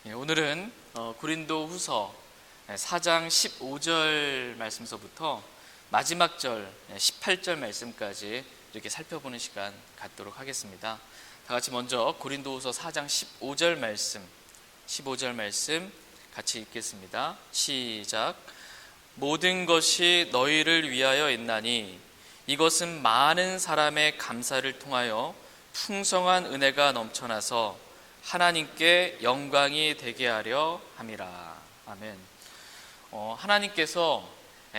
오늘은 고린도후서 4장 15절 말씀서부터 마지막 절 18절 말씀까지 이렇게 살펴보는 시간 갖도록 하겠습니다. 다 같이 먼저 고린도후서 4장 15절 말씀 같이 읽겠습니다. 시작. 모든 것이 너희를 위하여 있나니 이것은 많은 사람의 감사를 통하여 풍성한 은혜가 넘쳐나서 하나님께 영광이 되게 하려 함이라. 아멘. 하나님께서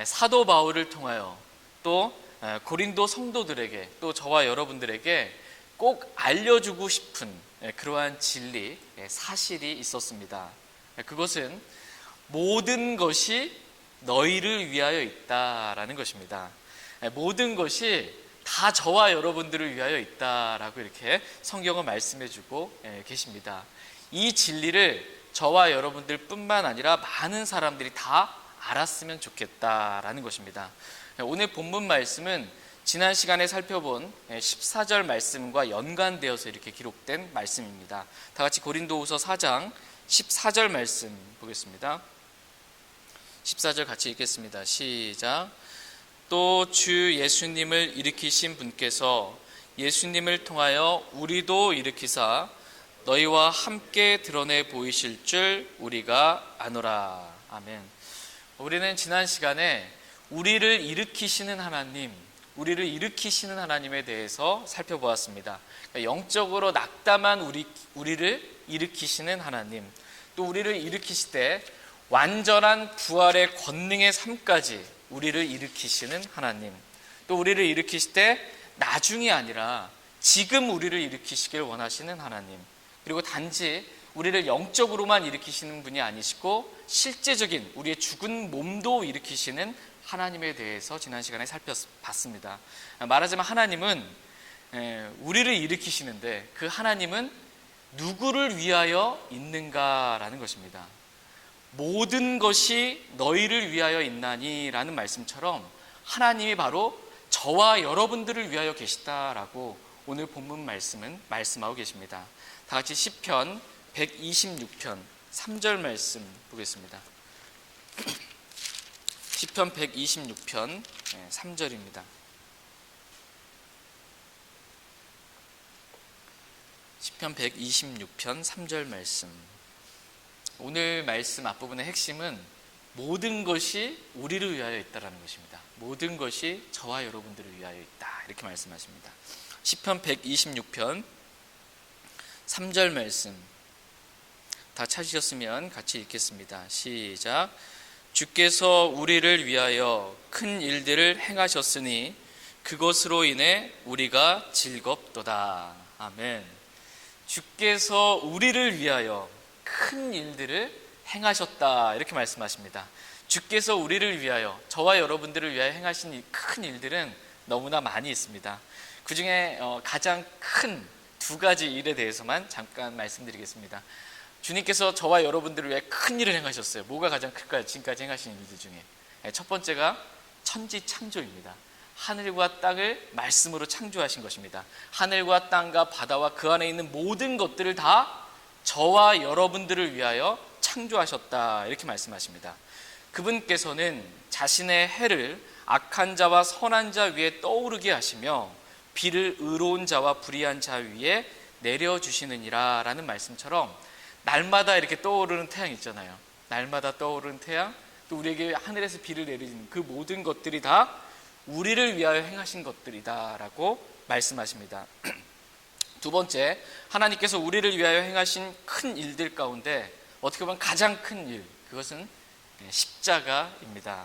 사도 바울을 통하여 또 고린도 성도들에게 또 저와 여러분들에게 꼭 알려주고 싶은 그러한 진리, 사실이 있었습니다. 그것은 모든 것이 너희를 위하여 있다라는 것입니다. 모든 것이 다 저와 여러분들을 위하여 있다라고 이렇게 성경은 말씀해주고 계십니다. 이 진리를 저와 여러분들 뿐만 아니라 많은 사람들이 다 알았으면 좋겠다라는 것입니다. 오늘 본문 말씀은 지난 시간에 살펴본 14절 말씀과 연관되어서 이렇게 기록된 말씀입니다. 다 같이 고린도후서 4장 14절 말씀 보겠습니다. 14절 같이 읽겠습니다. 시작. 또 주 예수님을 일으키신 분께서 예수님을 통하여 우리도 일으키사 너희와 함께 드러내 보이실 줄 우리가 아노라. 아멘. 우리는 지난 시간에 우리를 일으키시는 하나님에 대해서 살펴보았습니다. 영적으로 낙담한 우리를 일으키시는 하나님, 또 우리를 일으키실 때 완전한 부활의 권능의 삶까지 우리를 일으키시는 하나님, 또 우리를 일으키실 때 나중이 아니라 지금 우리를 일으키시길 원하시는 하나님, 그리고 단지 우리를 영적으로만 일으키시는 분이 아니시고 실제적인 우리의 죽은 몸도 일으키시는 하나님에 대해서 지난 시간에 살펴봤습니다. 말하자면 하나님은 우리를 일으키시는데 그 하나님은 누구를 위하여 있는가라는 것입니다. 모든 것이 너희를 위하여 있나니 라는 말씀처럼 하나님이 바로 저와 여러분들을 위하여 계시다라고 오늘 본문 말씀은 말씀하고 계십니다. 다 같이 시편 126편 3절 말씀 보겠습니다. 시편 126편 3절입니다. 시편 126편 3절 말씀. 오늘 말씀 앞부분의 핵심은 모든 것이 우리를 위하여 있다라는 것입니다. 모든 것이 저와 여러분들을 위하여 있다, 이렇게 말씀하십니다. 시편 126편 3절 말씀 다 찾으셨으면 같이 읽겠습니다. 시작. 주께서 우리를 위하여 큰 일들을 행하셨으니 그것으로 인해 우리가 즐겁도다. 아멘. 주께서 우리를 위하여 큰 일들을 행하셨다, 이렇게 말씀하십니다. 주께서 우리를 위하여, 저와 여러분들을 위하여 행하신 이 큰 일들은 너무나 많이 있습니다. 그 중에 가장 큰 두 가지 일에 대해서만 잠깐 말씀드리겠습니다. 주님께서 저와 여러분들을 위해 큰 일을 행하셨어요. 뭐가 가장 클까요? 지금까지 행하신 일들 중에 첫 번째가 천지 창조입니다. 하늘과 땅을 말씀으로 창조하신 것입니다. 하늘과 땅과 바다와 그 안에 있는 모든 것들을 다 저와 여러분들을 위하여 창조하셨다, 이렇게 말씀하십니다. 그분께서는 자신의 해를 악한 자와 선한 자 위에 떠오르게 하시며 비를 의로운 자와 불의한 자 위에 내려주시느니라 라는 말씀처럼 날마다 이렇게 떠오르는 태양 있잖아요. 날마다 떠오르는 태양, 또 우리에게 하늘에서 비를 내리는 그 모든 것들이 다 우리를 위하여 행하신 것들이다 라고 말씀하십니다. 두 번째, 하나님께서 우리를 위하여 행하신 큰 일들 가운데 어떻게 보면 가장 큰 일, 그것은 십자가입니다.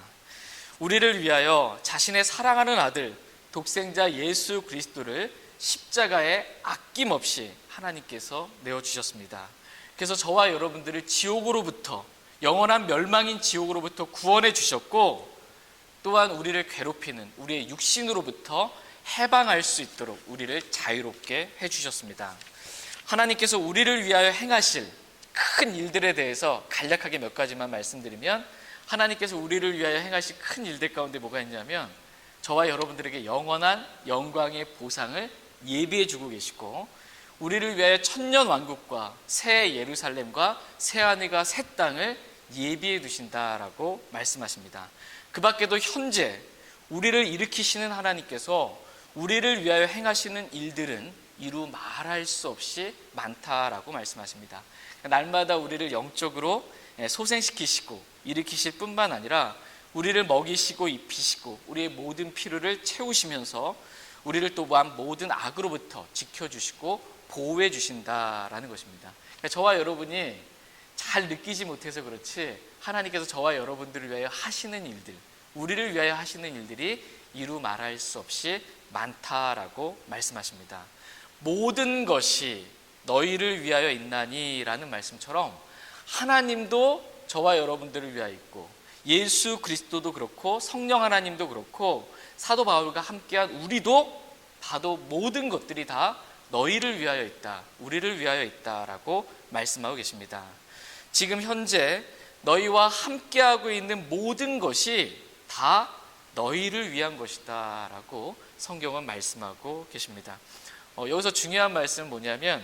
우리를 위하여 자신의 사랑하는 아들 독생자 예수 그리스도를 십자가에 아낌없이 하나님께서 내어주셨습니다. 그래서 저와 여러분들을 지옥으로부터, 영원한 멸망인 지옥으로부터 구원해 주셨고, 또한 우리를 괴롭히는 우리의 육신으로부터 해방할 수 있도록 우리를 자유롭게 해주셨습니다. 하나님께서 우리를 위하여 행하실 큰 일들에 대해서 간략하게 몇 가지만 말씀드리면, 하나님께서 우리를 위하여 행하실 큰 일들 가운데 뭐가 있냐면 저와 여러분들에게 영원한 영광의 보상을 예비해 주고 계시고, 우리를 위하여 천년 왕국과 새 예루살렘과 새 하늘과 새 땅을 예비해 두신다라고 말씀하십니다. 그 밖에도 현재 우리를 일으키시는 하나님께서 우리를 위하여 행하시는 일들은 이루 말할 수 없이 많다라고 말씀하십니다. 날마다 우리를 영적으로 소생시키시고 일으키실 뿐만 아니라 우리를 먹이시고 입히시고 우리의 모든 필요를 채우시면서 우리를 또한 모든 악으로부터 지켜주시고 보호해 주신다라는 것입니다. 그러니까 저와 여러분이 잘 느끼지 못해서 그렇지 하나님께서 저와 여러분들을 위하여 하시는 일들, 우리를 위하여 하시는 일들이 이루 말할 수 없이 많다라고 말씀하십니다. 모든 것이 너희를 위하여 있나니 라는 말씀처럼 하나님도 저와 여러분들을 위하여 있고 예수 그리스도도 그렇고 성령 하나님도 그렇고 사도 바울과 함께한 우리도 다도 모든 것들이 다 너희를 위하여 있다, 우리를 위하여 있다라고 말씀하고 계십니다. 지금 현재 너희와 함께하고 있는 모든 것이 다 너희를 위한 것이다 라고 성경은 말씀하고 계십니다. 여기서 중요한 말씀은 뭐냐면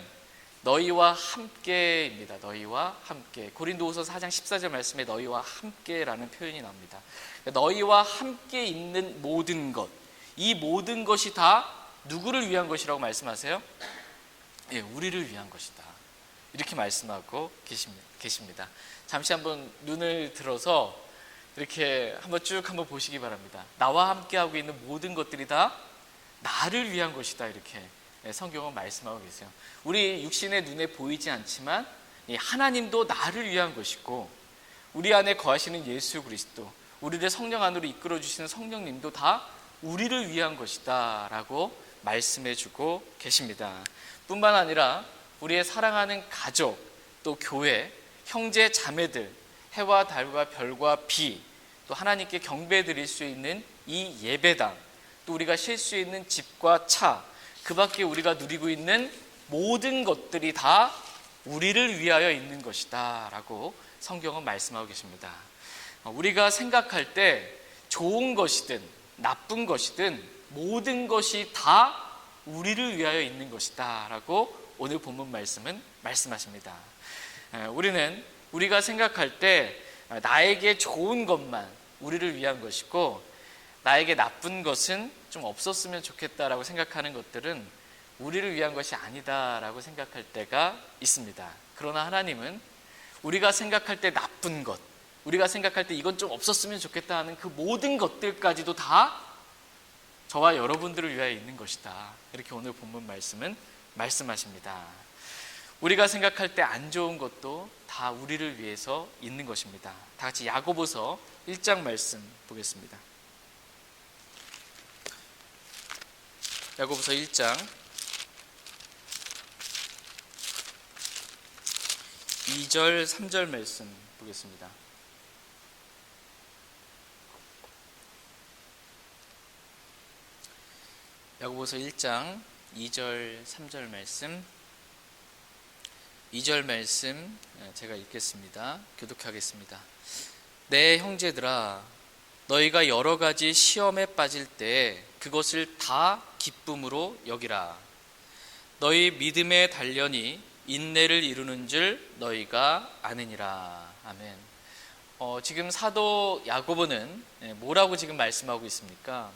너희와 함께입니다. 너희와 함께. 고린도후서 4장 14절 말씀에 너희와 함께라는 표현이 나옵니다. 너희와 함께 있는 모든 것, 이 모든 것이 다 누구를 위한 것이라고 말씀하세요? 예, 우리를 위한 것이다. 이렇게 말씀하고 계십니다. 잠시 한번 눈을 들어서 이렇게 한번 쭉 한번 보시기 바랍니다. 나와 함께하고 있는 모든 것들이 다 나를 위한 것이다. 이렇게 성경은 말씀하고 계세요. 우리 육신의 눈에 보이지 않지만 하나님도 나를 위한 것이고 우리 안에 거하시는 예수 그리스도, 우리를 성령 안으로 이끌어 주시는 성령님도 다 우리를 위한 것이다 라고 말씀해주고 계십니다. 뿐만 아니라 우리의 사랑하는 가족, 또 교회, 형제 자매들, 해와 달과 별과 비, 또 하나님께 경배 드릴 수 있는 이 예배당, 또 우리가 쉴 수 있는 집과 차, 그 밖에 우리가 누리고 있는 모든 것들이 다 우리를 위하여 있는 것이다 라고 성경은 말씀하고 계십니다. 우리가 생각할 때 좋은 것이든 나쁜 것이든 모든 것이 다 우리를 위하여 있는 것이다 라고 오늘 본문 말씀은 말씀하십니다. 우리가 생각할 때 나에게 좋은 것만 우리를 위한 것이고 나에게 나쁜 것은 좀 없었으면 좋겠다라고 생각하는 것들은 우리를 위한 것이 아니다라고 생각할 때가 있습니다. 그러나 하나님은 우리가 생각할 때 나쁜 것, 우리가 생각할 때 이건 좀 없었으면 좋겠다 하는 그 모든 것들까지도 다 저와 여러분들을 위하여 있는 것이다. 이렇게 오늘 본문 말씀은 말씀하십니다. 우리가 생각할 때 안 좋은 것도 다 우리를 위해서 있는 것입니다. 다 같이 야고보서 1장 말씀 보겠습니다. 야고보서 1장 2절 3절 말씀 보겠습니다. 야고보서 1장 2절 3절 말씀, 2절 말씀 제가 읽겠습니다. 교독하겠습니다. 내 형제들아, 너희가 여러 가지 시험에 빠질 때 그것을 다 기쁨으로 여기라. 너희 믿음의 단련이 인내를 이루는 줄 너희가 아느니라. 아멘. 지금 사도 야고보는 뭐라고 지금 말씀하고 있습니까?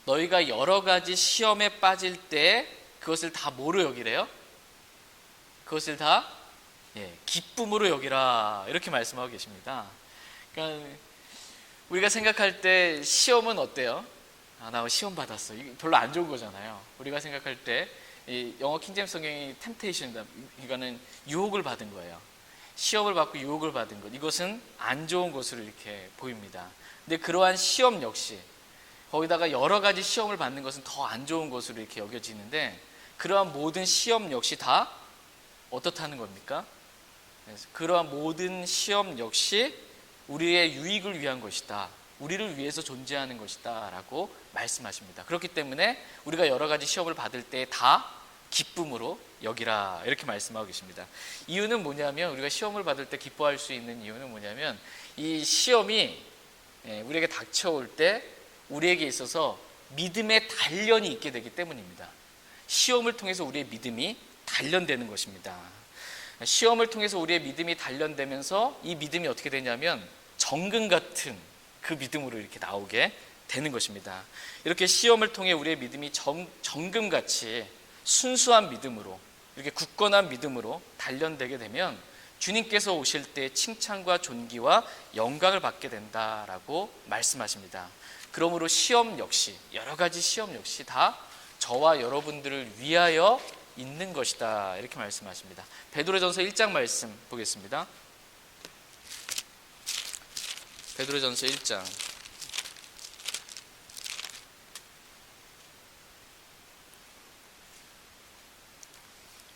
너희가 여러 가지 시험에 빠질 때 그것을 다 뭐로 여기래요? 그것을 다 기쁨으로 여기라. 이렇게 말씀하고 계십니다. 그러니까 우리가 생각할 때 시험은 어때요? 나 시험 받았어. 이게 별로 안 좋은 거잖아요. 우리가 생각할 때 이 영어 킹제임스 성경이 템테이션이다. 이거는 유혹을 받은 거예요. 시험을 받고 유혹을 받은 것. 이것은 안 좋은 것으로 이렇게 보입니다. 근데 그러한 시험 역시 거기다가 여러 가지 시험을 받는 것은 더 안 좋은 것으로 이렇게 여겨지는데 그러한 모든 시험 역시 다 어떻다는 겁니까? 그래서 그러한 모든 시험 역시 우리의 유익을 위한 것이다. 우리를 위해서 존재하는 것이다 라고 말씀하십니다. 그렇기 때문에 우리가 여러 가지 시험을 받을 때 다 기쁨으로 여기라 이렇게 말씀하고 계십니다. 이유는 뭐냐면 우리가 시험을 받을 때 기뻐할 수 있는 이유는 뭐냐면 이 시험이 우리에게 닥쳐올 때 우리에게 있어서 믿음의 단련이 있게 되기 때문입니다. 시험을 통해서 우리의 믿음이 단련되는 것입니다. 시험을 통해서 우리의 믿음이 단련되면서 이 믿음이 어떻게 되냐면 정금 같은 그 믿음으로 이렇게 나오게 되는 것입니다. 이렇게 시험을 통해 우리의 믿음이 정금같이 순수한 믿음으로, 이렇게 굳건한 믿음으로 단련되게 되면 주님께서 오실 때 칭찬과 존귀와 영광을 받게 된다라고 말씀하십니다. 그러므로 시험 역시, 여러 가지 시험 역시 다 저와 여러분들을 위하여 있는 것이다, 이렇게 말씀하십니다. 베드로전서 1장 말씀 보겠습니다. 베드로전서 1장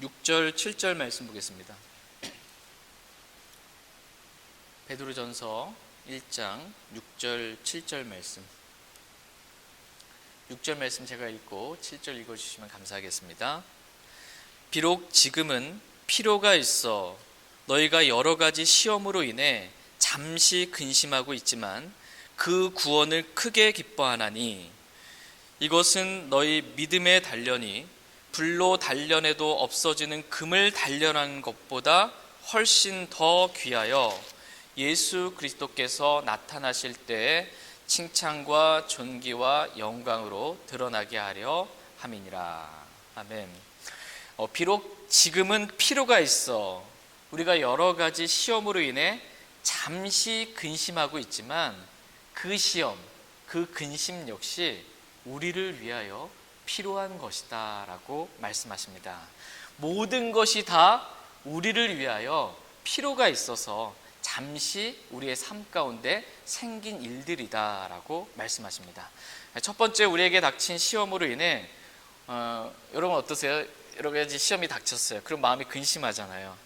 6절 7절 말씀 보겠습니다. 베드로전서 1장 6절 7절 말씀, 6절 말씀 제가 읽고 7절 읽어주시면 감사하겠습니다. 비록 지금은 필요가 있어 너희가 여러 가지 시험으로 인해 잠시 근심하고 있지만 그 구원을 크게 기뻐하나니 이것은 너희 믿음의 단련이 불로 단련해도 없어지는 금을 단련한 것보다 훨씬 더 귀하여 예수 그리스도께서 나타나실 때에 칭찬과 존귀와 영광으로 드러나게 하려 함이니라. 아멘. 비록 지금은 필요가 있어 우리가 여러 가지 시험으로 인해 잠시 근심하고 있지만 그 시험, 그 근심 역시 우리를 위하여 필요한 것이다 라고 말씀하십니다. 모든 것이 다 우리를 위하여 필요가 있어서 잠시 우리의 삶 가운데 생긴 일들이다 라고 말씀하십니다. 첫 번째, 우리에게 닥친 시험으로 인해 여러분 어떠세요? 여러 가지 시험이 닥쳤어요. 그럼 마음이 근심하잖아요.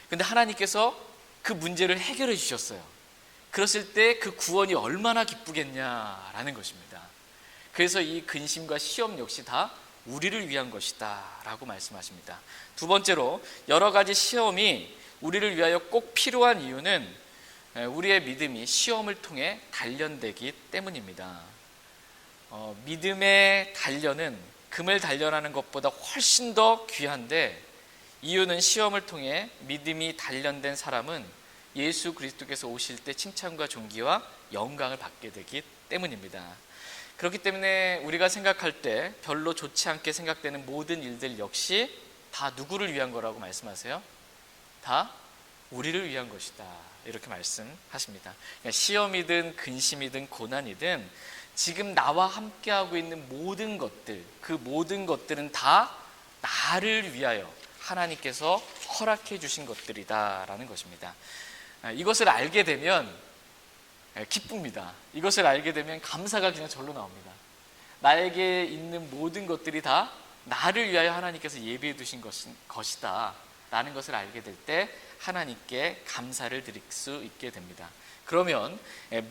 근데 하나님께서 그 문제를 해결해 주셨어요. 그랬을 때 그 구원이 얼마나 기쁘겠냐라는 것입니다. 그래서 이 근심과 시험 역시 다 우리를 위한 것이다 라고 말씀하십니다. 두 번째로, 여러 가지 시험이 우리를 위하여 꼭 필요한 이유는 우리의 믿음이 시험을 통해 단련되기 때문입니다. 믿음의 단련은 금을 단련하는 것보다 훨씬 더 귀한데, 이유는 시험을 통해 믿음이 단련된 사람은 예수 그리스도께서 오실 때 칭찬과 존귀와 영광을 받게 되기 때문입니다. 그렇기 때문에 우리가 생각할 때 별로 좋지 않게 생각되는 모든 일들 역시 다 누구를 위한 거라고 말씀하세요? 다 우리를 위한 것이다, 이렇게 말씀하십니다. 그러니까 시험이든 근심이든 고난이든 지금 나와 함께하고 있는 모든 것들, 그 모든 것들은 다 나를 위하여 하나님께서 허락해 주신 것들이다라는 것입니다. 이것을 알게 되면 기쁩니다. 이것을 알게 되면 감사가 그냥 절로 나옵니다. 나에게 있는 모든 것들이 다 나를 위하여 하나님께서 예비해 두신 것이다 라는 것을 알게 될 때 하나님께 감사를 드릴 수 있게 됩니다. 그러면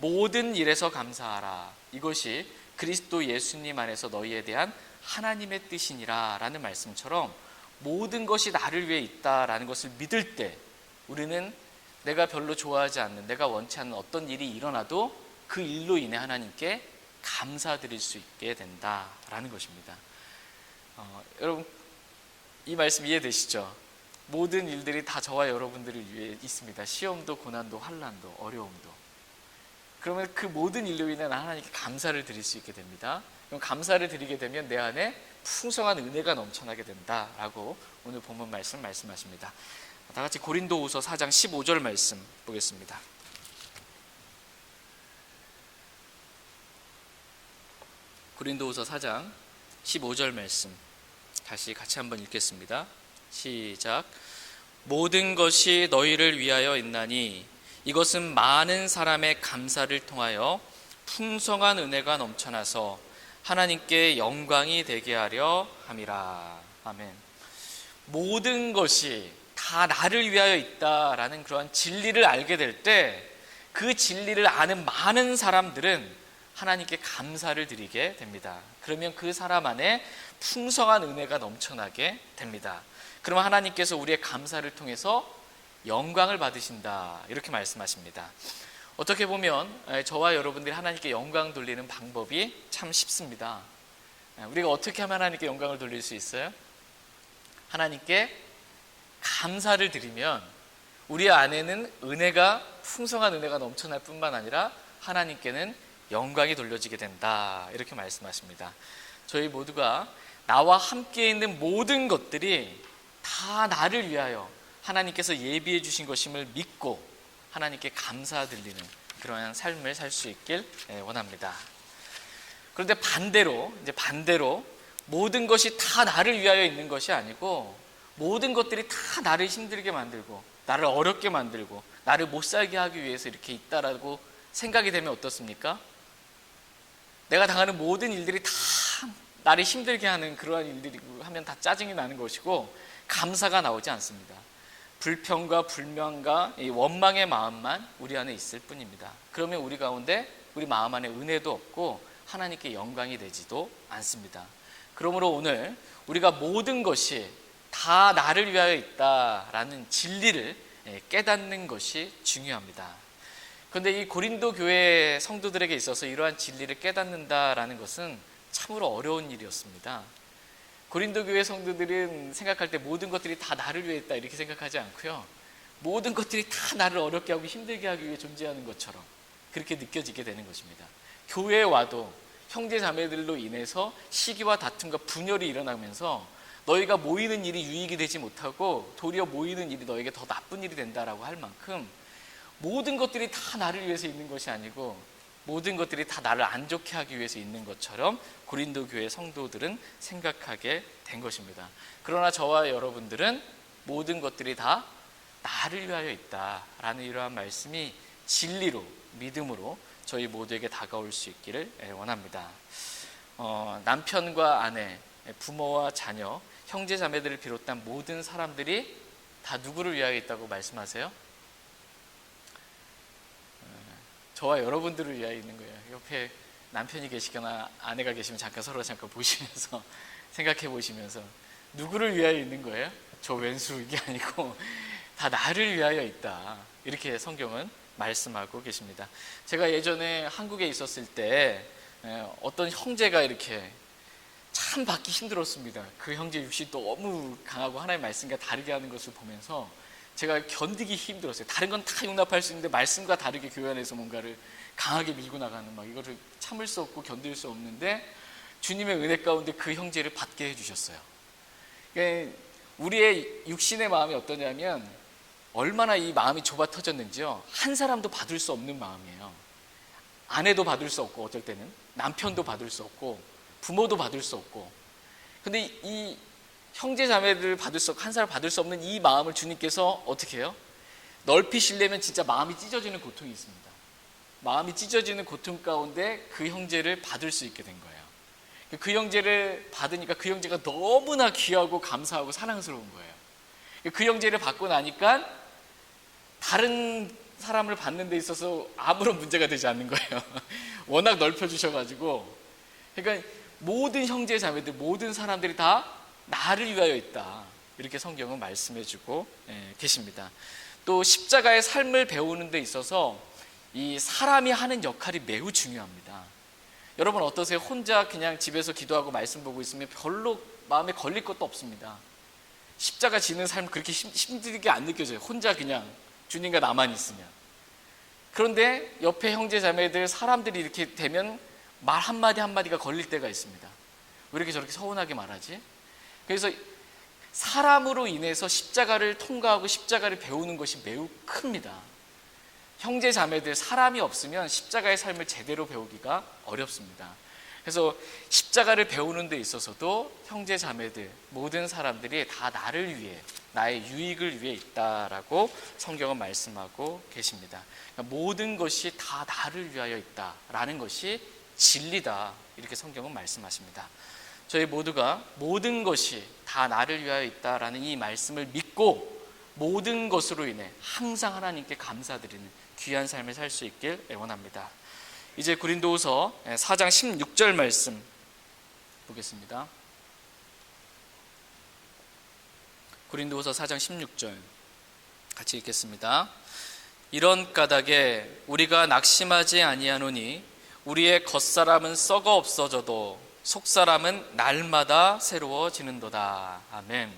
모든 일에서 감사하라, 이것이 그리스도 예수님 안에서 너희에 대한 하나님의 뜻이니라 라는 말씀처럼 모든 것이 나를 위해 있다라는 것을 믿을 때 우리는 내가 별로 좋아하지 않는, 내가 원치 않는 어떤 일이 일어나도 그 일로 인해 하나님께 감사드릴 수 있게 된다라는 것입니다. 여러분, 이 말씀 이해되시죠? 모든 일들이 다 저와 여러분들을 위해 있습니다. 시험도, 고난도, 환난도, 어려움도. 그러면 그 모든 일로 인해 하나님께 감사를 드릴 수 있게 됩니다. 그럼 감사를 드리게 되면 내 안에 풍성한 은혜가 넘쳐나게 된다라고 오늘 본문 말씀하십니다. 다 같이 고린도후서 4장 15절 말씀 보겠습니다. 고린도후서 4장 15절 말씀 다시 같이 한번 읽겠습니다. 시작. 모든 것이 너희를 위하여 있나니 이것은 많은 사람의 감사를 통하여 풍성한 은혜가 넘쳐나서 하나님께 영광이 되게 하려 함이라. 아멘. 모든 것이 다 나를 위하여 있다라는 그러한 진리를 알게 될 때 그 진리를 아는 많은 사람들은 하나님께 감사를 드리게 됩니다. 그러면 그 사람 안에 풍성한 은혜가 넘쳐나게 됩니다. 그러면 하나님께서 우리의 감사를 통해서 영광을 받으신다, 이렇게 말씀하십니다. 어떻게 보면 저와 여러분들이 하나님께 영광 돌리는 방법이 참 쉽습니다. 우리가 어떻게 하면 하나님께 영광을 돌릴 수 있어요? 하나님께 감사를 드리면 우리 안에는 은혜가, 풍성한 은혜가 넘쳐날 뿐만 아니라 하나님께는 영광이 돌려지게 된다, 이렇게 말씀하십니다. 저희 모두가 나와 함께 있는 모든 것들이 다 나를 위하여 하나님께서 예비해 주신 것임을 믿고 하나님께 감사 드리는 그러한 삶을 살 수 있길 원합니다. 그런데 반대로 모든 것이 다 나를 위하여 있는 것이 아니고 모든 것들이 다 나를 힘들게 만들고 나를 어렵게 만들고 나를 못 살게 하기 위해서 이렇게 있다라고 생각이 되면 어떻습니까? 내가 당하는 모든 일들이 다 나를 힘들게 하는 그러한 일들이고 하면 다 짜증이 나는 것이고 감사가 나오지 않습니다. 불평과 불만과 이 원망의 마음만 우리 안에 있을 뿐입니다. 그러면 우리 가운데 우리 마음 안에 은혜도 없고 하나님께 영광이 되지도 않습니다. 그러므로 오늘 우리가 모든 것이 다 나를 위하여 있다라는 진리를 깨닫는 것이 중요합니다. 그런데 이 고린도 교회 성도들에게 있어서 이러한 진리를 깨닫는다라는 것은 참으로 어려운 일이었습니다. 고린도 교회 성도들은 생각할 때 모든 것들이 다 나를 위해 있다 이렇게 생각하지 않고요, 모든 것들이 다 나를 어렵게 하고 힘들게 하기 위해 존재하는 것처럼 그렇게 느껴지게 되는 것입니다. 교회에 와도 형제 자매들로 인해서 시기와 다툼과 분열이 일어나면서 너희가 모이는 일이 유익이 되지 못하고 도리어 모이는 일이 너에게 더 나쁜 일이 된다라고 할 만큼 모든 것들이 다 나를 위해서 있는 것이 아니고 모든 것들이 다 나를 안 좋게 하기 위해서 있는 것처럼 고린도 교회 성도들은 생각하게 된 것입니다. 그러나 저와 여러분들은 모든 것들이 다 나를 위하여 있다라는 이러한 말씀이 진리로, 믿음으로 저희 모두에게 다가올 수 있기를 원합니다. 남편과 아내, 부모와 자녀, 형제 자매들을 비롯한 모든 사람들이 다 누구를 위하여 있다고 말씀하세요? 저와 여러분들을 위하여 있는 거예요. 옆에 남편이 계시거나 아내가 계시면 잠깐 보시면서 생각해 보시면서 누구를 위하여 있는 거예요? 저 왼수 이게 아니고 다 나를 위하여 있다, 이렇게 성경은 말씀하고 계십니다. 제가 예전에 한국에 있었을 때 어떤 형제가 이렇게 참 받기 힘들었습니다. 그 형제 육신이 너무 강하고 하나님의 말씀과 다르게 하는 것을 보면서 제가 견디기 힘들었어요. 다른 건 다 용납할 수 있는데 말씀과 다르게 교회 안에서 뭔가를 강하게 밀고 나가는 이거를 참을 수 없고 견딜 수 없는데 주님의 은혜 가운데 그 형제를 받게 해주셨어요. 그러니까 우리의 육신의 마음이 어떠냐면 얼마나 이 마음이 좁아 터졌는지요, 한 사람도 받을 수 없는 마음이에요. 아내도 받을 수 없고 어떨 때는 남편도 받을 수 없고 부모도 받을 수 없고, 근데 이 형제 자매를 한 사람 받을 수 없는 이 마음을 주님께서 어떻게 해요? 넓히시려면 진짜 마음이 찢어지는 고통이 있습니다. 마음이 찢어지는 고통 가운데 그 형제를 받을 수 있게 된 거예요. 그 형제를 받으니까 그 형제가 너무나 귀하고 감사하고 사랑스러운 거예요. 그 형제를 받고 나니까 다른 사람을 받는 데 있어서 아무런 문제가 되지 않는 거예요. 워낙 넓혀주셔가지고. 그러니까 모든 형제 자매들, 모든 사람들이 다 나를 위하여 있다, 이렇게 성경은 말씀해주고 계십니다. 또 십자가의 삶을 배우는 데 있어서 이 사람이 하는 역할이 매우 중요합니다. 여러분 어떠세요? 혼자 그냥 집에서 기도하고 말씀 보고 있으면 별로 마음에 걸릴 것도 없습니다. 십자가 지는 삶 그렇게 힘들게 안 느껴져요. 혼자 그냥 주님과 나만 있으면. 그런데 옆에 형제 자매들, 사람들이 이렇게 되면 말 한마디 한마디가 걸릴 때가 있습니다. 왜 이렇게 저렇게 서운하게 말하지? 그래서 사람으로 인해서 십자가를 통과하고 십자가를 배우는 것이 매우 큽니다. 형제 자매들, 사람이 없으면 십자가의 삶을 제대로 배우기가 어렵습니다. 그래서 십자가를 배우는 데 있어서도 형제 자매들, 모든 사람들이 다 나를 위해, 나의 유익을 위해 있다라고 성경은 말씀하고 계십니다. 그러니까 모든 것이 다 나를 위하여 있다라는 것이 진리다, 이렇게 성경은 말씀하십니다. 저희 모두가 모든 것이 다 나를 위하여 있다라는 이 말씀을 믿고 모든 것으로 인해 항상 하나님께 감사드리는 귀한 삶을 살 수 있길 원합니다. 이제 고린도후서 4장 16절 말씀 보겠습니다. 고린도후서 4장 16절 같이 읽겠습니다. 이런 까닭에 우리가 낙심하지 아니하노니 우리의 겉사람은 썩어 없어져도 속사람은 날마다 새로워지는도다. 아멘.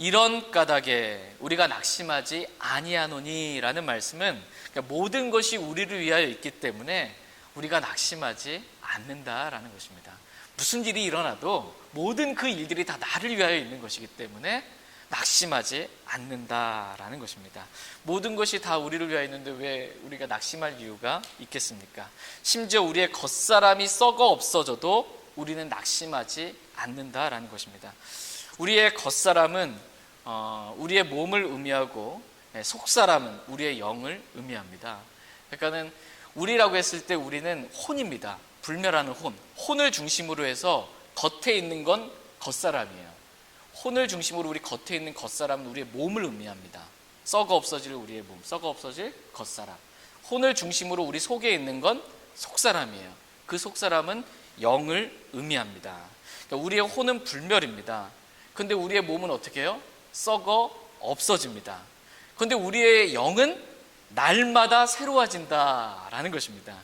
이런 까닭에 우리가 낙심하지 아니하노니라는 말씀은, 그러니까 모든 것이 우리를 위하여 있기 때문에 우리가 낙심하지 않는다라는 것입니다. 무슨 일이 일어나도 모든 그 일들이 다 나를 위하여 있는 것이기 때문에 낙심하지 않는다라는 것입니다. 모든 것이 다 우리를 위하여 있는데 왜 우리가 낙심할 이유가 있겠습니까? 심지어 우리의 겉사람이 썩어 없어져도 우리는 낙심하지 않는다라는 것입니다. 우리의 겉사람은 우리의 몸을 의미하고 속사람은 우리의 영을 의미합니다. 그러니까는 우리라고 했을 때 우리는 혼입니다. 불멸하는 혼. 혼을 중심으로 해서 겉에 있는 건 겉사람이에요. 혼을 중심으로 우리 겉에 있는 겉사람은 우리의 몸을 의미합니다. 썩어 없어질 우리의 몸, 썩어 없어질 겉사람. 혼을 중심으로 우리 속에 있는 건 속사람이에요. 그 속사람은 영을 의미합니다. 그러니까 우리의 혼은 불멸입니다. 근데 우리의 몸은 어떻게 해요? 썩어 없어집니다. 근데 우리의 영은 날마다 새로워진다라는 것입니다.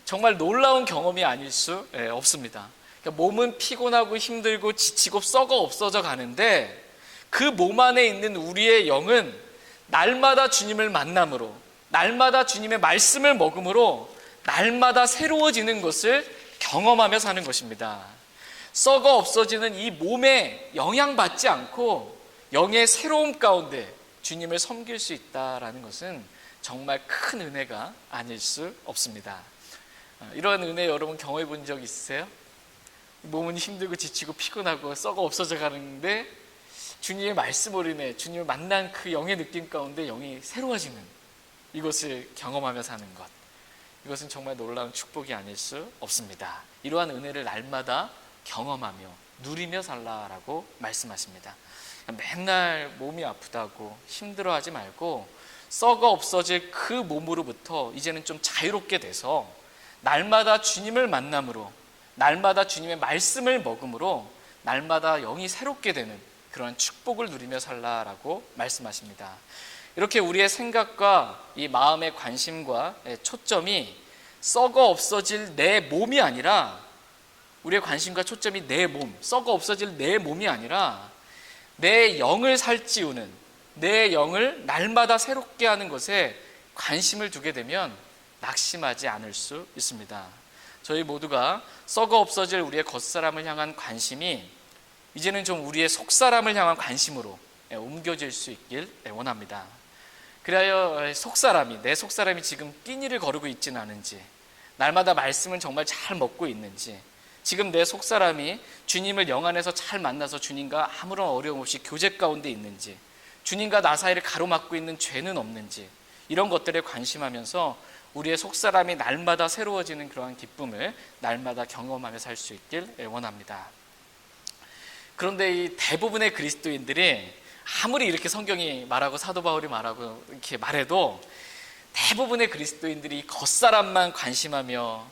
정말 놀라운 경험이 아닐 수 없습니다. 그러니까 몸은 피곤하고 힘들고 지치고 썩어 없어져 가는데 그 몸 안에 있는 우리의 영은 날마다 주님을 만남으로, 날마다 주님의 말씀을 먹음으로 날마다 새로워지는 것을 경험하며 사는 것입니다. 썩어 없어지는 이 몸에 영향받지 않고 영의 새로움 가운데 주님을 섬길 수 있다는 것은 정말 큰 은혜가 아닐 수 없습니다. 이런 은혜 여러분 경험해 본 적 있으세요? 몸은 힘들고 지치고 피곤하고 썩어 없어져 가는데 주님의 말씀으로 인해 주님을 만난 그 영의 느낌 가운데 영이 새로워지는 이것을 경험하며 사는 것, 이것은 정말 놀라운 축복이 아닐 수 없습니다. 이러한 은혜를 날마다 경험하며 누리며 살라라고 말씀하십니다. 맨날 몸이 아프다고 힘들어하지 말고 썩어 없어질 그 몸으로부터 이제는 좀 자유롭게 돼서 날마다 주님을 만남으로, 날마다 주님의 말씀을 먹음으로 날마다 영이 새롭게 되는 그런 축복을 누리며 살라라고 말씀하십니다. 이렇게 우리의 생각과 이 마음의 관심과 초점이 썩어 없어질 내 몸이 아니라, 우리의 관심과 초점이 내 몸, 썩어 없어질 내 몸이 아니라 내 영을 살찌우는, 내 영을 날마다 새롭게 하는 것에 관심을 두게 되면 낙심하지 않을 수 있습니다. 저희 모두가 썩어 없어질 우리의 겉사람을 향한 관심이 이제는 좀 우리의 속사람을 향한 관심으로 옮겨질 수 있길 원합니다. 그래야 속사람이, 내 속사람이 지금 끼니를 거르고 있지는 않은지, 날마다 말씀을 정말 잘 먹고 있는지, 지금 내 속사람이 주님을 영 안에서 잘 만나서 주님과 아무런 어려움 없이 교제 가운데 있는지, 주님과 나 사이를 가로막고 있는 죄는 없는지, 이런 것들에 관심하면서 우리의 속사람이 날마다 새로워지는 그러한 기쁨을 날마다 경험하며 살 수 있길 원합니다. 그런데 이 대부분의 그리스도인들이 아무리 이렇게 성경이 말하고 사도 바울이 말하고 이렇게 말해도 대부분의 그리스도인들이 겉사람만 관심하며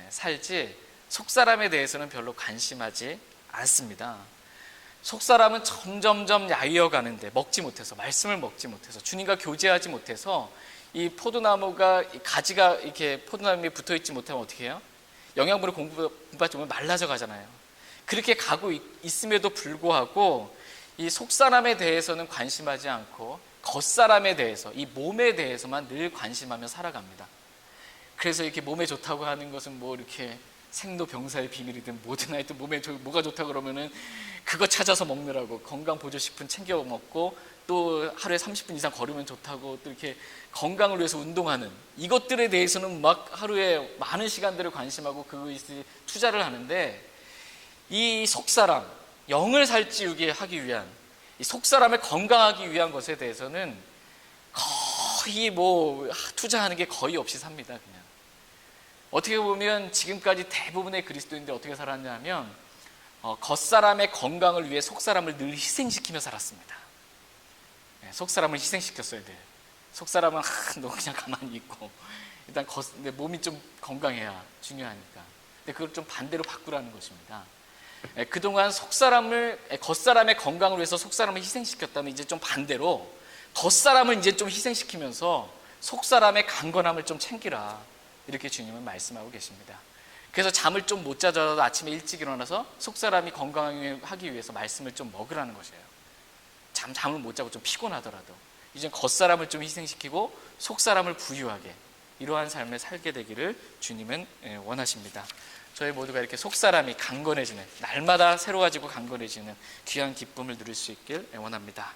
살지 속사람에 대해서는 별로 관심하지 않습니다. 속사람은 점점점 야위어 가는데 먹지 못해서, 말씀을 먹지 못해서, 주님과 교제하지 못해서 이 포도나무가, 가지가 이렇게 포도나무에 붙어 있지 못하면 어떻게 해요? 영양분을 공부받지 못하면 말라져 가잖아요. 그렇게 가고 있음에도 불구하고 이 속사람에 대해서는 관심하지 않고 겉사람에 대해서, 이 몸에 대해서만 늘 관심하며 살아갑니다. 그래서 이렇게 몸에 좋다고 하는 것은 뭐 이렇게 생로병사의 비밀이든 뭐든 하여튼 몸에 뭐가 좋다 그러면은 그거 찾아서 먹느라고 건강보조식품 챙겨 먹고, 또 하루에 30분 이상 걸으면 좋다고 또 이렇게 건강을 위해서 운동하는 이것들에 대해서는 막 하루에 많은 시간들을 관심하고 그것에 투자를 하는데, 이 속사람, 영을 살찌우게 하기 위한, 이 속사람을 건강하기 위한 것에 대해서는 거의 뭐 투자하는 게 거의 없이 삽니다. 그냥 어떻게 보면 지금까지 대부분의 그리스도인들이 어떻게 살았냐면 겉사람의 건강을 위해 속사람을 늘 희생시키며 살았습니다. 속사람을 희생시켰어야 돼요. 속사람은 너 그냥 가만히 있고 일단 내 몸이 좀 건강해야 중요하니까. 근데 그걸 좀 반대로 바꾸라는 것입니다. 그동안 겉사람의 건강을 위해서 속사람을 희생시켰다면 이제 좀 반대로 겉사람을 이제 좀 희생시키면서 속사람의 강건함을 좀 챙기라, 이렇게 주님은 말씀하고 계십니다. 그래서 잠을 좀 못 자더라도 아침에 일찍 일어나서 속사람이 건강하기 위해서 말씀을 좀 먹으라는 것이에요. 잠을 못 자고 좀 피곤하더라도 이제 겉사람을 좀 희생시키고 속사람을 부유하게, 이러한 삶을 살게 되기를 주님은 원하십니다. 저희 모두가 이렇게 속사람이 강건해지는, 날마다 새로워지고 강건해지는 귀한 기쁨을 누릴 수 있길 원합니다.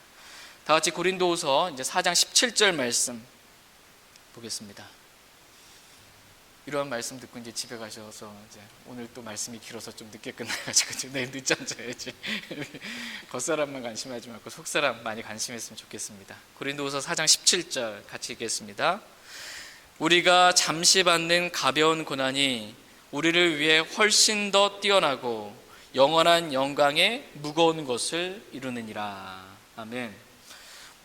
다 같이 고린도후서 이제 4장 17절 말씀 보겠습니다. 이러한 말씀 듣고 이제 집에 가셔서 이제 오늘 또 말씀이 길어서 좀 늦게 끝나가지고 내일 늦잠 자야지. 겉사람만 관심하지 말고 속사람 많이 관심했으면 좋겠습니다. 고린도후서 4장 17절 같이 읽겠습니다. 우리가 잠시 받는 가벼운 고난이 우리를 위해 훨씬 더 뛰어나고 영원한 영광의 무거운 것을 이루느니라. 아멘.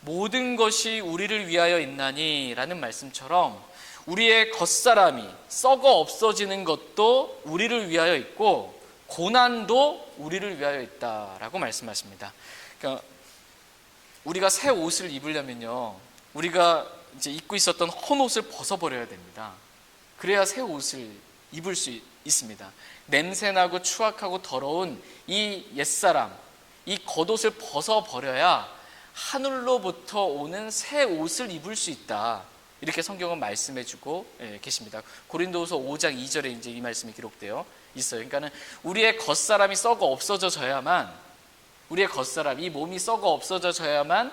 모든 것이 우리를 위하여 있나니 라는 말씀처럼 우리의 겉사람이 썩어 없어지는 것도 우리를 위하여 있고 고난도 우리를 위하여 있다라고 말씀하십니다. 그러니까 우리가 새 옷을 입으려면요, 우리가 이제 입고 있었던 헌 옷을 벗어버려야 됩니다. 그래야 새 옷을 입을 수 있습니다. 냄새나고 추악하고 더러운 이 옛사람, 이 겉옷을 벗어버려야 하늘로부터 오는 새 옷을 입을 수 있다. 이렇게 성경은 말씀해주고 계십니다. 고린도후서 5장 2절에 이제 이 말씀이 기록되어 있어요. 그러니까는 우리의 겉사람이 썩어 없어져야만, 우리의 겉사람, 이 몸이 썩어 없어져야만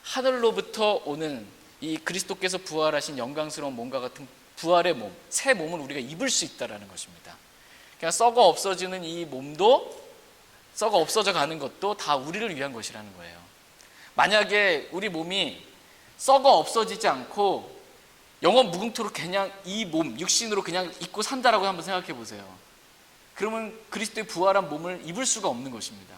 하늘로부터 오는 이 그리스도께서 부활하신 영광스러운 몸과 같은 부활의 몸, 새 몸을 우리가 입을 수 있다라는 것입니다. 그냥 썩어 없어지는 이 몸도, 썩어 없어져 가는 것도 다 우리를 위한 것이라는 거예요. 만약에 우리 몸이 썩어 없어지지 않고 영원 무궁토록 그냥 이 몸, 육신으로 그냥 입고 산다라고 한번 생각해 보세요. 그러면 그리스도의 부활한 몸을 입을 수가 없는 것입니다.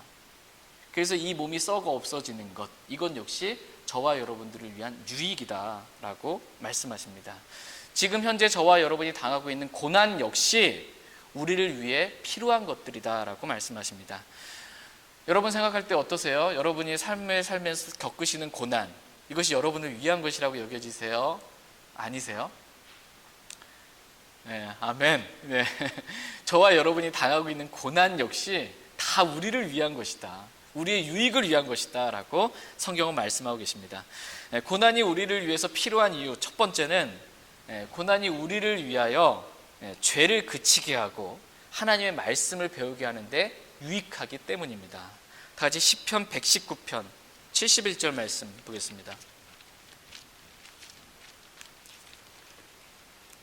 그래서 이 몸이 썩어 없어지는 것, 이건 역시 저와 여러분들을 위한 유익이다라고 말씀하십니다. 지금 현재 저와 여러분이 당하고 있는 고난 역시 우리를 위해 필요한 것들이다라고 말씀하십니다. 여러분 생각할 때 어떠세요? 여러분이 삶을 살면서 겪으시는 고난, 이것이 여러분을 위한 것이라고 여겨지세요? 아니세요? 네, 아멘. 네. 저와 여러분이 당하고 있는 고난 역시 다 우리를 위한 것이다, 우리의 유익을 위한 것이다 라고 성경은 말씀하고 계십니다. 고난이 우리를 위해서 필요한 이유, 첫 번째는 고난이 우리를 위하여 죄를 그치게 하고 하나님의 말씀을 배우게 하는데 유익하기 때문입니다. 다 같이 시편 119편 71절 말씀 보겠습니다.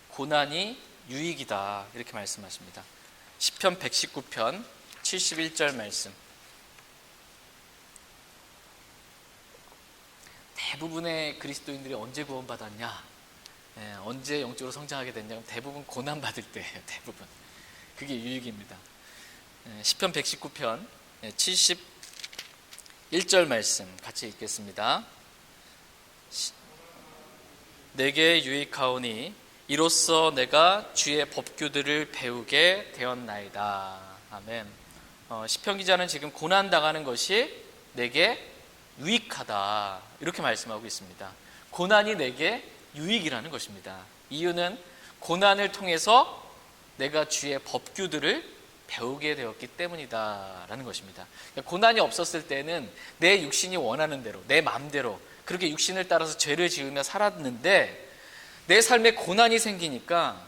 고난이 유익이다, 이렇게 말씀하십니다. 시편 119편 71절 말씀. 대부분의 그리스도인들이 언제 구원받았냐, 언제 영적으로 성장하게 됐냐, 대부분 고난받을 때예요. 대부분. 그게 유익입니다. 시편 119편 71절 말씀 같이 읽겠습니다. 내게 유익하오니 이로써 내가 주의 법규들을 배우게 되었나이다. 아멘. 시편 기자는 지금 고난당하는 것이 내게 유익하다, 이렇게 말씀하고 있습니다. 고난이 내게 유익이라는 것입니다. 이유는 고난을 통해서 내가 주의 법규들을 배우게 되었기 때문이다라는 것입니다. 그러니까 고난이 없었을 때는 내 육신이 원하는 대로, 내 마음대로 그렇게 육신을 따라서 죄를 지으며 살았는데, 내 삶에 고난이 생기니까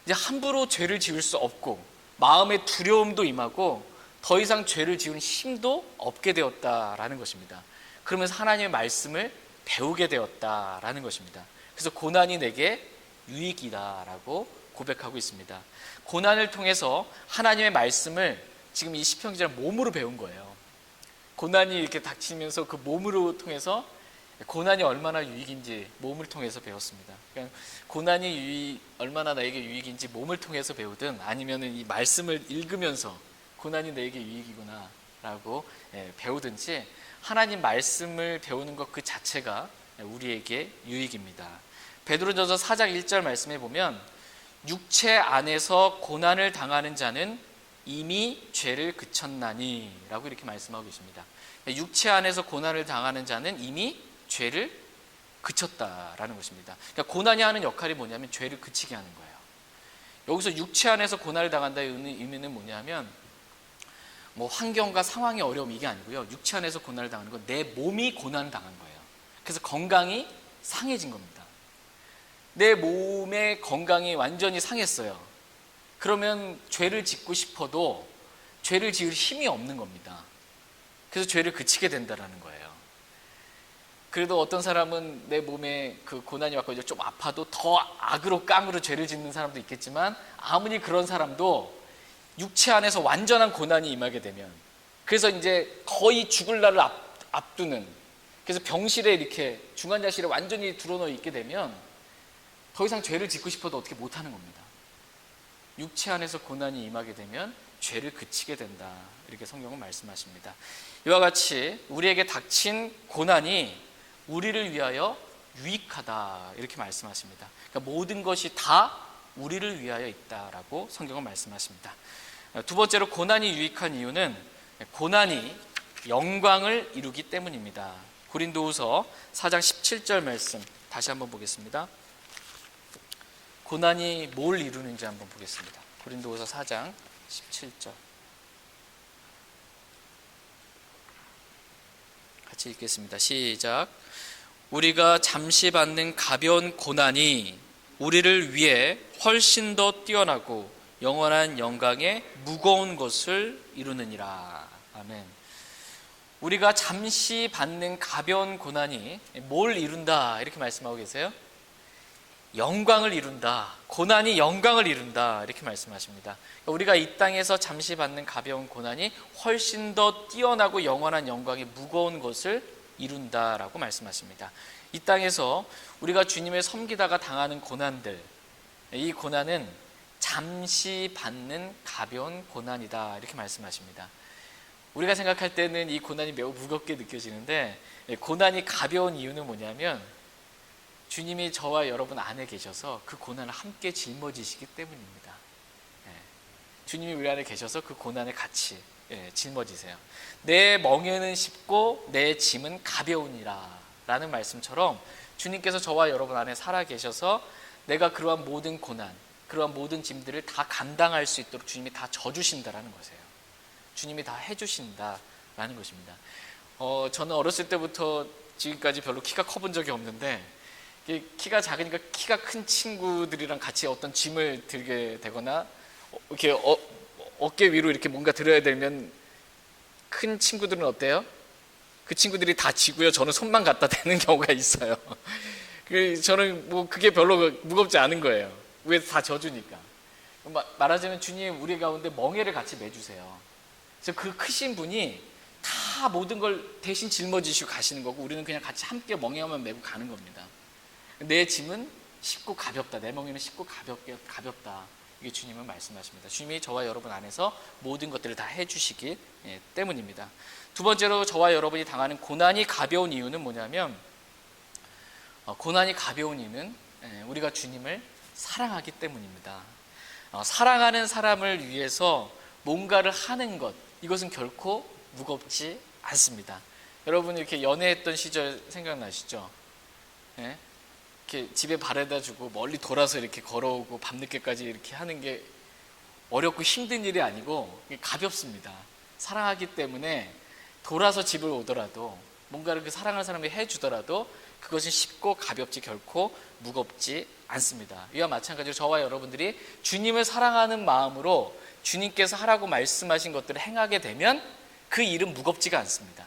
이제 함부로 죄를 지을 수 없고 마음의 두려움도 임하고 더 이상 죄를 지을 힘도 없게 되었다라는 것입니다. 그러면서 하나님의 말씀을 배우게 되었다라는 것입니다. 그래서 고난이 내게 유익이다라고 고백하고 있습니다. 고난을 통해서 하나님의 말씀을 지금 이 시편 기자는 몸으로 배운 거예요. 고난이 이렇게 닥치면서 그 몸으로 통해서 고난이 얼마나 유익인지 몸을 통해서 배웠습니다. 그러니까 고난이 얼마나 나에게 유익인지 몸을 통해서 배우든 아니면 이 말씀을 읽으면서 고난이 나에게 유익이구나 라고 배우든지 하나님 말씀을 배우는 것 그 자체가 우리에게 유익입니다. 베드로전서 4장 1절 말씀에 보면 육체 안에서 고난을 당하는 자는 이미 죄를 그쳤나니 라고 이렇게 말씀하고 계십니다. 육체 안에서 고난을 당하는 자는 이미 죄를 그쳤다라는 것입니다. 그러니까 고난이 하는 역할이 뭐냐면 죄를 그치게 하는 거예요. 여기서 육체 안에서 고난을 당한다의 의미는 뭐냐면 뭐 환경과 상황의 어려움 이게 아니고요. 육체 안에서 고난을 당하는 건 내 몸이 고난을 당한 거예요. 그래서 건강이 상해진 겁니다. 내 몸의 건강이 완전히 상했어요. 그러면 죄를 짓고 싶어도 죄를 지을 힘이 없는 겁니다. 그래서 죄를 그치게 된다는 거예요. 그래도 어떤 사람은 내 몸에 그 고난이 왔고 이제 좀 아파도 더 악으로 깡으로 죄를 짓는 사람도 있겠지만, 아무리 그런 사람도 육체 안에서 완전한 고난이 임하게 되면, 그래서 이제 거의 죽을 날을 앞두는, 그래서 병실에 이렇게 중환자실에 완전히 들어놓여 있게 되면 더 이상 죄를 짓고 싶어도 어떻게 못하는 겁니다. 육체 안에서 고난이 임하게 되면 죄를 그치게 된다, 이렇게 성경은 말씀하십니다. 이와 같이 우리에게 닥친 고난이 우리를 위하여 유익하다, 이렇게 말씀하십니다. 그러니까 모든 것이 다 우리를 위하여 있다라고 성경은 말씀하십니다. 두 번째로 고난이 유익한 이유는 고난이 영광을 이루기 때문입니다. 고린도후서 4장 17절 말씀 다시 한번 보겠습니다. 고난이 뭘 이루는지 한번 보겠습니다. 고린도후서 4장 17절 같이 읽겠습니다. 시작. 우리가 잠시 받는 가벼운 고난이 우리를 위해 훨씬 더 뛰어나고 영원한 영광의 무거운 것을 이루느니라. 아멘. 우리가 잠시 받는 가벼운 고난이 뭘 이룬다, 이렇게 말씀하고 계세요? 영광을 이룬다. 고난이 영광을 이룬다, 이렇게 말씀하십니다. 우리가 이 땅에서 잠시 받는 가벼운 고난이 훨씬 더 뛰어나고 영원한 영광의 무거운 것을 이룬다라고 말씀하십니다. 이 땅에서 우리가 주님을 섬기다가 당하는 고난들, 이 고난은 잠시 받는 가벼운 고난이다, 이렇게 말씀하십니다. 우리가 생각할 때는 이 고난이 매우 무겁게 느껴지는데, 고난이 가벼운 이유는 뭐냐면 주님이 저와 여러분 안에 계셔서 그 고난을 함께 짊어지시기 때문입니다. 주님이 우리 안에 계셔서 그 고난을 같이 짊어지세요. 내 멍에는 쉽고 내 짐은 가벼우니라 라는 말씀처럼, 주님께서 저와 여러분 안에 살아 계셔서 내가 그러한 모든 고난, 그러한 모든 짐들을 다 감당할 수 있도록 주님이 다 져주신다라는 것이에요. 주님이 다 해주신다라는 것입니다. 저는 어렸을 때부터 지금까지 별로 키가 커본 적이 없는데, 키가 작으니까 키가 큰 친구들이랑 같이 어떤 짐을 들게 되거나 이렇게 어깨 위로 이렇게 뭔가 들어야 되면 큰 친구들은 어때요? 그 친구들이 다 지고요, 저는 손만 갖다 대는 경우가 있어요. 저는 뭐 그게 별로 무겁지 않은 거예요. 왜 다 져주니까. 말하자면 주님 우리 가운데 멍에를 같이 매주세요. 그래서 그 크신 분이 다 모든 걸 대신 짊어지시고 가시는 거고, 우리는 그냥 같이 함께 멍에만 메고 가는 겁니다. 내 짐은 쉽고 가볍다, 내 멍에는 쉽고 가볍다, 이게 주님은 말씀하십니다. 주님이 저와 여러분 안에서 모든 것들을 다 해주시기 때문입니다. 두 번째로 저와 여러분이 당하는 고난이 가벼운 이유는 뭐냐면, 고난이 가벼운 이유는 우리가 주님을 사랑하기 때문입니다. 사랑하는 사람을 위해서 뭔가를 하는 것, 이것은 결코 무겁지 않습니다. 여러분 이렇게 연애했던 시절 생각나시죠? 이렇게 집에 바래다 주고 멀리 돌아서 이렇게 걸어오고 밤늦게까지 이렇게 하는 게 어렵고 힘든 일이 아니고 가볍습니다. 사랑하기 때문에 돌아서 집을 오더라도 뭔가를 그 사랑하는 사람이 해주더라도 그것은 쉽고 가볍지 결코 무겁지 않습니다. 이와 마찬가지로 저와 여러분들이 주님을 사랑하는 마음으로 주님께서 하라고 말씀하신 것들을 행하게 되면 그 일은 무겁지가 않습니다.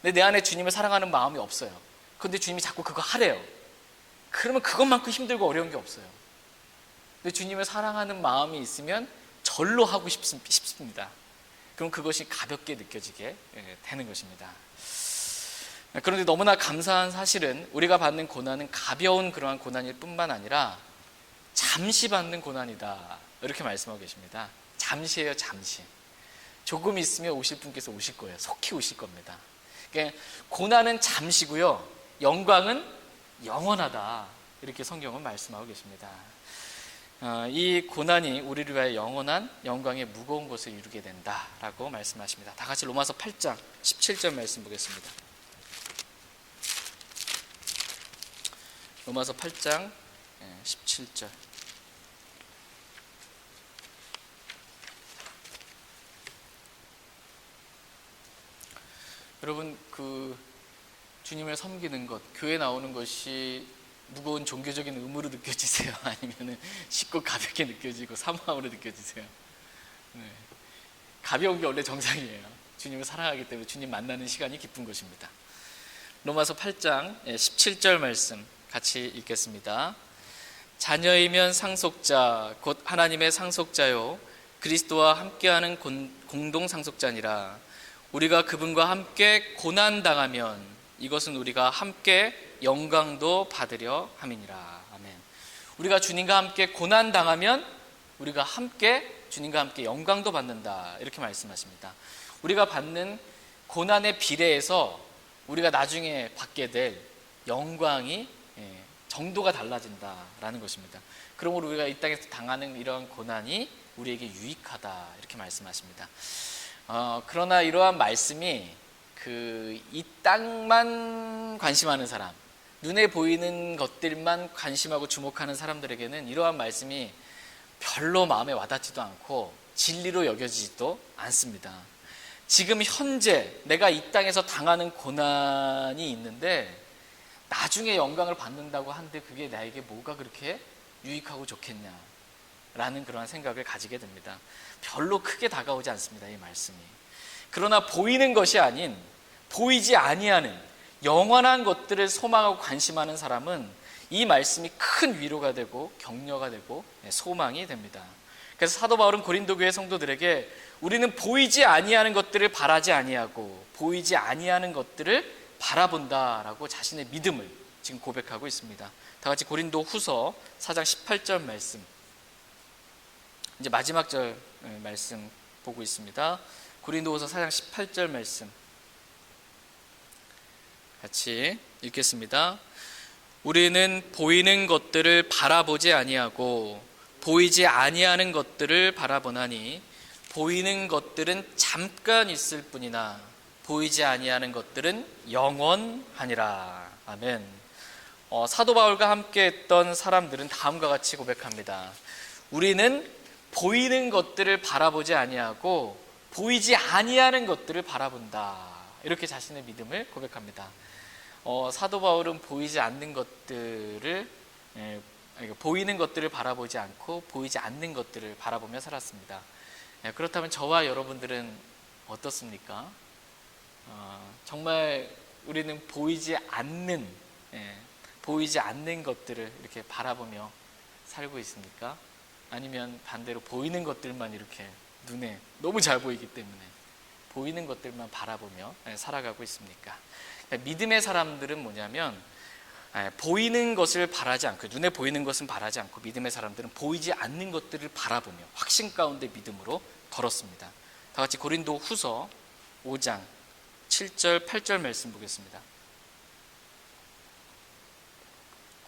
근데 내 안에 주님을 사랑하는 마음이 없어요. 그런데 주님이 자꾸 그거 하래요. 그러면 그것만큼 힘들고 어려운 게 없어요. 근데 주님을 사랑하는 마음이 있으면 절로 하고 싶습니다. 그럼 그것이 가볍게 느껴지게 되는 것입니다. 그런데 너무나 감사한 사실은 우리가 받는 고난은 가벼운 그러한 고난일 뿐만 아니라 잠시 받는 고난이다, 이렇게 말씀하고 계십니다. 잠시예요, 잠시. 조금 있으면 오실 분께서 오실 거예요. 속히 오실 겁니다. 그러니까 고난은 잠시고요, 영광은 영원하다, 이렇게 성경은 말씀하고 계십니다. 이 고난이 우리를 위하여 영원한 영광의 무거운 것을 이루게 된다라고 말씀하십니다. 다 같이 로마서 8장 17절 말씀 보겠습니다. 로마서 8장 17절. 여러분, 주님을 섬기는 것, 교회 나오는 것이 무거운 종교적인 의무로 느껴지세요? 아니면 쉽고 가볍게 느껴지고 사모함으로 느껴지세요? 네. 가벼운 게 원래 정상이에요. 주님을 사랑하기 때문에 주님 만나는 시간이 기쁜 것입니다. 로마서 8장 17절 말씀 같이 읽겠습니다. 자녀이면 상속자 곧 하나님의 상속자요 그리스도와 함께하는 공동 상속자니라. 우리가 그분과 함께 고난당하면 이것은 우리가 함께 영광도 받으려 함이니라. 아멘. 우리가 주님과 함께 고난당하면 우리가 함께 주님과 함께 영광도 받는다, 이렇게 말씀하십니다. 우리가 받는 고난의 비례해서 우리가 나중에 받게 될 영광이 정도가 달라진다라는 것입니다. 그러므로 우리가 이 땅에서 당하는 이러한 고난이 우리에게 유익하다, 이렇게 말씀하십니다. 그러나 이러한 말씀이 이 땅만 관심하는 사람, 눈에 보이는 것들만 관심하고 주목하는 사람들에게는 이러한 말씀이 별로 마음에 와닿지도 않고 진리로 여겨지지도 않습니다. 지금 현재 내가 이 땅에서 당하는 고난이 있는데 나중에 영광을 받는다고 하는데 그게 나에게 뭐가 그렇게 유익하고 좋겠냐라는 그러한 생각을 가지게 됩니다. 별로 크게 다가오지 않습니다, 이 말씀이. 그러나 보이는 것이 아닌 보이지 아니하는 영원한 것들을 소망하고 관심하는 사람은 이 말씀이 큰 위로가 되고 격려가 되고 소망이 됩니다. 그래서 사도 바울은 고린도 교회 성도들에게 우리는 보이지 아니하는 것들을 바라지 아니하고 보이지 아니하는 것들을 바라본다라고 자신의 믿음을 지금 고백하고 있습니다. 다 같이 고린도 후서 4장 18절 말씀, 이제 마지막 절 말씀 보고 있습니다. 고린도후서 4장 18절 말씀 같이 읽겠습니다. 우리는 보이는 것들을 바라보지 아니하고 보이지 아니하는 것들을 바라보나니 보이는 것들은 잠깐 있을 뿐이나 보이지 아니하는 것들은 영원하니라. 아멘. 사도 바울과 함께 했던 사람들은 다음과 같이 고백합니다. 우리는 보이는 것들을 바라보지 아니하고 보이지 아니하는 것들을 바라본다, 이렇게 자신의 믿음을 고백합니다. 사도 바울은 보이지 않는 것들을 보이는 것들을 바라보지 않고 보이지 않는 것들을 바라보며 살았습니다. 그렇다면 저와 여러분들은 어떻습니까? 정말 우리는 보이지 않는 것들을 이렇게 바라보며 살고 있습니까? 아니면 반대로 보이는 것들만 이렇게 눈에 너무 잘 보이기 때문에 보이는 것들만 바라보며 살아가고 있습니까? 믿음의 사람들은 뭐냐면 보이는 것을 바라지 않고, 눈에 보이는 것은 바라지 않고, 믿음의 사람들은 보이지 않는 것들을 바라보며 확신 가운데 믿음으로 걸었습니다. 다 같이 고린도 후서 5장 7절 8절 말씀 보겠습니다.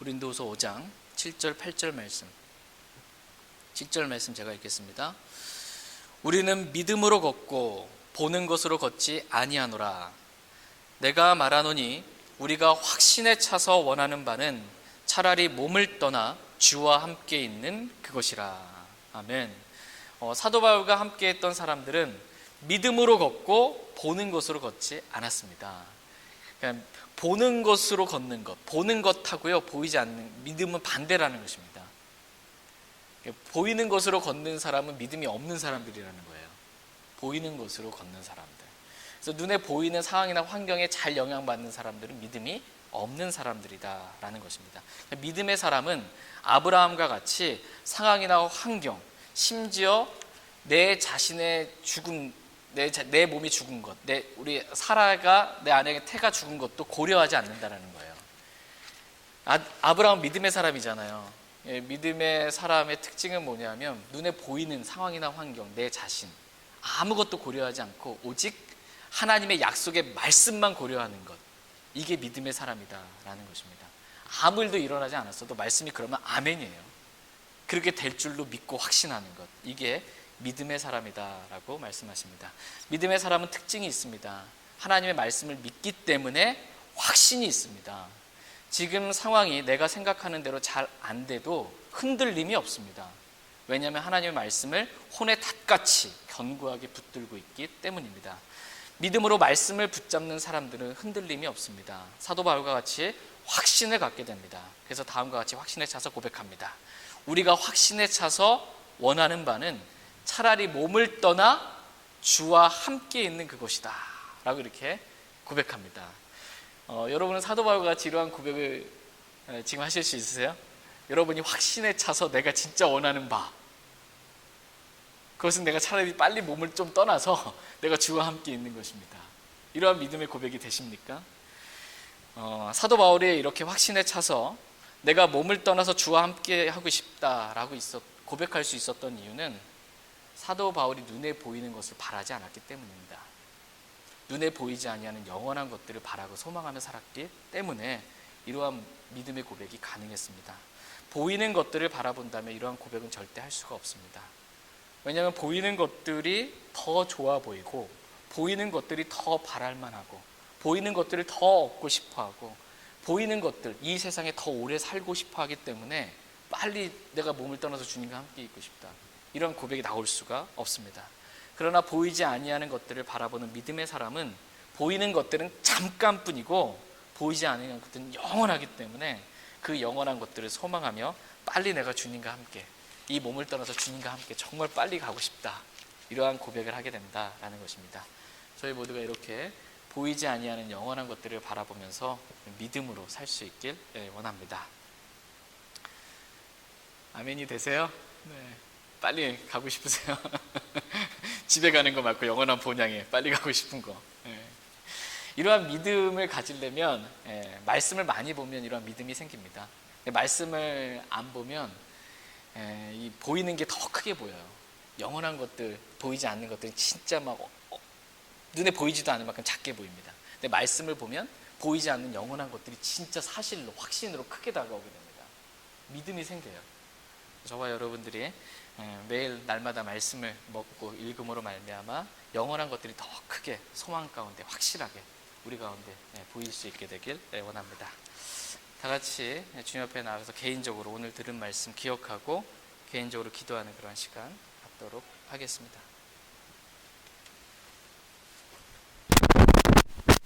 고린도후서 5장 7절 8절 말씀, 7절 말씀 제가 읽겠습니다. 우리는 믿음으로 걷고 보는 것으로 걷지 아니하노라. 내가 말하노니 우리가 확신에 차서 원하는 바는 차라리 몸을 떠나 주와 함께 있는 그것이라. 아멘. 사도 바울과 함께 했던 사람들은 믿음으로 걷고 보는 것으로 걷지 않았습니다. 그냥 보는 것으로 걷는 것, 보는 것하고요, 보이지 않는 믿음은 반대라는 것입니다. 보이는 것으로 걷는 사람은 믿음이 없는 사람들이라는 거예요. 보이는 것으로 걷는 사람들. 그래서 눈에 보이는 상황이나 환경에 잘 영향받는 사람들은 믿음이 없는 사람들이다라는 것입니다. 믿음의 사람은 아브라함과 같이 상황이나 환경, 심지어 내 자신의 죽음, 내 몸이 죽은 것, 우리 사라가 내 아내의 태가 죽은 것도 고려하지 않는다라는 거예요. 아브라함은 믿음의 사람이잖아요. 믿음의 사람의 특징은 뭐냐면 눈에 보이는 상황이나 환경, 내 자신 아무것도 고려하지 않고 오직 하나님의 약속의 말씀만 고려하는 것, 이게 믿음의 사람이다라는 것입니다. 아무 일도 일어나지 않았어도 말씀이 그러면 아멘이에요. 그렇게 될 줄로 믿고 확신하는 것, 이게 믿음의 사람이다라고 말씀하십니다. 믿음의 사람은 특징이 있습니다. 하나님의 말씀을 믿기 때문에 확신이 있습니다. 지금 상황이 내가 생각하는 대로 잘 안 돼도 흔들림이 없습니다. 왜냐하면 하나님의 말씀을 혼의 닷같이 견고하게 붙들고 있기 때문입니다. 믿음으로 말씀을 붙잡는 사람들은 흔들림이 없습니다. 사도 바울과 같이 확신을 갖게 됩니다. 그래서 다음과 같이 확신에 차서 고백합니다. 우리가 확신에 차서 원하는 바는 차라리 몸을 떠나 주와 함께 있는 그것이다 라고 이렇게 고백합니다. 여러분은 사도 바울과 같이 이러한 고백을 지금 하실 수 있으세요? 여러분이 확신에 차서 내가 진짜 원하는 바, 그것은 내가 차라리 빨리 몸을 좀 떠나서 내가 주와 함께 있는 것입니다. 이러한 믿음의 고백이 되십니까? 사도 바울이 이렇게 확신에 차서 내가 몸을 떠나서 주와 함께 하고 싶다라고 고백할 수 있었던 이유는 사도 바울이 눈에 보이는 것을 바라지 않았기 때문입니다. 눈에 보이지 아니하는 영원한 것들을 바라고 소망하며 살았기 때문에 이러한 믿음의 고백이 가능했습니다. 보이는 것들을 바라본다면 이러한 고백은 절대 할 수가 없습니다. 왜냐하면 보이는 것들이 더 좋아 보이고, 보이는 것들이 더 바랄만하고, 보이는 것들을 더 얻고 싶어하고, 보이는 것들, 이 세상에 더 오래 살고 싶어하기 때문에 빨리 내가 몸을 떠나서 주님과 함께 있고 싶다, 이런 고백이 나올 수가 없습니다. 그러나 보이지 아니하는 것들을 바라보는 믿음의 사람은 보이는 것들은 잠깐뿐이고 보이지 않는 것들은 영원하기 때문에 그 영원한 것들을 소망하며 빨리 내가 주님과 함께, 이 몸을 떠나서 주님과 함께 정말 빨리 가고 싶다, 이러한 고백을 하게 된다라는 것입니다. 저희 모두가 이렇게 보이지 아니하는 영원한 것들을 바라보면서 믿음으로 살 수 있길 원합니다. 아멘이 되세요? 네. 빨리 가고 싶으세요? 집에 가는 거 말고 영원한 본향에 빨리 가고 싶은 거. 이러한 믿음을 가지려면 말씀을 많이 보면 이러한 믿음이 생깁니다. 말씀을 안 보면 이 보이는 게 더 크게 보여요. 영원한 것들, 보이지 않는 것들이 진짜 막 눈에 보이지도 않을 만큼 작게 보입니다. 근데 말씀을 보면 보이지 않는 영원한 것들이 진짜 사실로, 확신으로 크게 다가오게 됩니다. 믿음이 생겨요. 저와 여러분들이 매일 날마다 말씀을 먹고 읽음으로 말미암아 영원한 것들이 더 크게 소망 가운데 확실하게 우리 가운데 보일 수 있게 되길 원합니다. 다 같이 주님 앞에 나가서 개인적으로 오늘 들은 말씀 기억하고 개인적으로 기도하는 그런 시간 갖도록 하겠습니다.